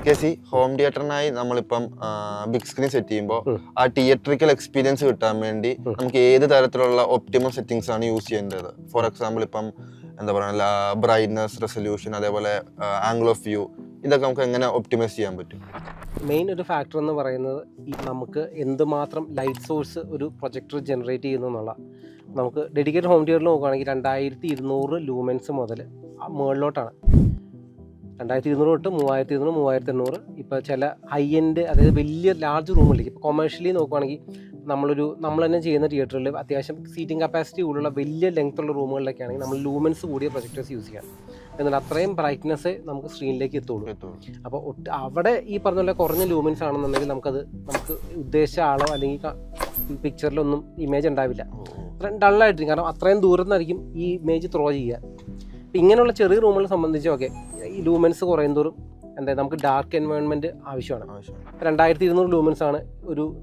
കേസി home തിയേറ്ററിനായി നമ്മളിപ്പം big screen set ചെയ്യുമ്പോൾ ആ തിയേറ്ററിക്കൽ എക്സ്പീരിയൻസ് കിട്ടാൻ വേണ്ടി നമുക്ക് ഏത് തരത്തിലുള്ള ഒപ്റ്റിമം സെറ്റിംഗ്സ് ആണ് യൂസ് ചെയ്യേണ്ടത്? ഫോർ എക്സാമ്പിൾ ഇപ്പം എന്താ പറയുക, ബ്രൈറ്റ്നസ്, റെസൊല്യൂഷൻ, അതേപോലെ ആംഗിൾ ഓഫ് വ്യൂ, ഇതൊക്കെ നമുക്ക് എങ്ങനെ ഒപ്റ്റിമൈസ് ചെയ്യാൻ പറ്റും? മെയിൻ ഒരു ഫാക്ടർ എന്ന് പറയുന്നത് ഈ നമുക്ക് എന്തുമാത്രം ലൈറ്റ് സോഴ്സ് ഒരു പ്രൊജക്ടർ ജനറേറ്റ് ചെയ്യുന്നു എന്നുള്ള. നമുക്ക് ഡെഡിക്കേറ്റഡ് ഹോം തിയേറ്ററിൽ നോക്കുകയാണെങ്കിൽ 2200 ലൂമെൻസ് മുതൽ മുകളിലോട്ടാണ്. 2200 തൊട്ട് 3200, 3800. ഇപ്പോൾ ചില ഹൈ എൻഡ്, അതായത് വലിയ ലാർജ് റൂമുകളിലേക്ക്, ഇപ്പോൾ കൊമേഴ്ഷ്യലി നോക്കുകയാണെങ്കിൽ നമ്മൾ തന്നെ ചെയ്യുന്ന തിയേറ്ററിൽ അത്യാവശ്യം സീറ്റിംഗ് കപ്പാസിറ്റി കൂടുതലുള്ള വലിയ ലെങ്ത് ഉള്ള റൂമുകളിലൊക്കെ ആണെങ്കിൽ നമ്മൾ ലൂമെൻസ് കൂടിയ പ്രൊജക്ടേഴ്സ് യൂസ് ചെയ്യാം. എന്നാൽ അത്രയും ബ്രൈറ്റ്നെസ് നമുക്ക് സ്ക്രീനിലേക്ക് എത്തുള്ളൂ. അപ്പോൾ അവിടെ ഈ പറഞ്ഞ പോലെ കുറഞ്ഞ ലൂമെൻസ് ആണെന്നുണ്ടെങ്കിൽ നമുക്ക് ഉദ്ദേശിച്ച ആളോ അല്ലെങ്കിൽ പിക്ചറിലൊന്നും ഇമേജ് ഉണ്ടാവില്ല. അത്രയും ഡള്ളായിട്ടിരിക്കും. കാരണം അത്രയും ദൂരം നിന്നായിരിക്കും ഈ ഇമേജ് ത്രോ ചെയ്യുക. ഇങ്ങനെയുള്ള ചെറിയ റൂമുകളെ സംബന്ധിച്ചൊക്കെ ഈ ലൂമെൻസ് കുറയുന്തോറും നമുക്ക് ഡാർക്ക് എൻവയോൺമെൻറ്റ് ആവശ്യമാണ്. 2200 ലൂമെൻസ് ആണ്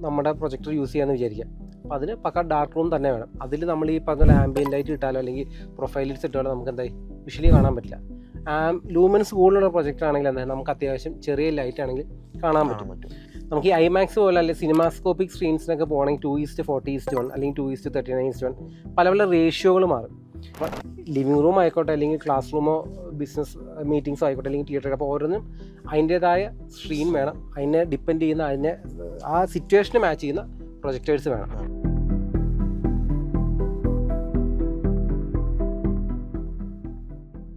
നമ്മുടെ പ്രൊജക്ടർ യൂസ് ചെയ്യാമെന്ന് വിചാരിക്കുക. അപ്പോൾ അതിന് പക്ക ഡാർക്ക് റൂം തന്നെ വേണം. അതിൽ നമ്മൾ ഈ പറഞ്ഞ ആംബിയൻ്റ് ലൈറ്റ് ഇട്ടാലോ അല്ലെങ്കിൽ പ്രൊഫൈൽ ലൈറ്റ്സ് ഇട്ടാലോ നമുക്ക് വിഷ്വലി കാണാൻ പറ്റില്ല. ലൂമെൻസ് കൂടുതലുള്ള പ്രൊജക്ടർ ആണെങ്കിൽ നമുക്ക് അത്യാവശ്യം ചെറിയ ലൈറ്റ് ആണെങ്കിൽ കാണാൻ പറ്റും. നമുക്ക് ഈ ഐമാക്സ് പോലെ അല്ലെങ്കിൽ സിനിമാസ്കോപ്പിക് സ്ക്രീൻസിനൊക്കെ പോകണമെങ്കിൽ 2:40:1 അല്ലെങ്കിൽ 2:39:1 പല പല റേഷ്യോകൾ മാറും. അപ്പോൾ ലിവിങ് റൂം ആയിക്കോട്ടെ, അല്ലെങ്കിൽ ക്ലാസ് റൂമോ ബിസിനസ് മീറ്റിംഗ്സോ ആയിക്കോട്ടെ, അല്ലെങ്കിൽ തിയേറ്റർ, അപ്പോൾ ഓരോന്നും അതിൻ്റേതായ സ്ക്രീൻ വേണം. അതിനെ ഡിപ്പെൻഡ് ചെയ്യുന്ന, ആ സിറ്റുവേഷന് മാച്ച് ചെയ്യുന്ന പ്രൊജക്ടേഴ്സ് വേണം.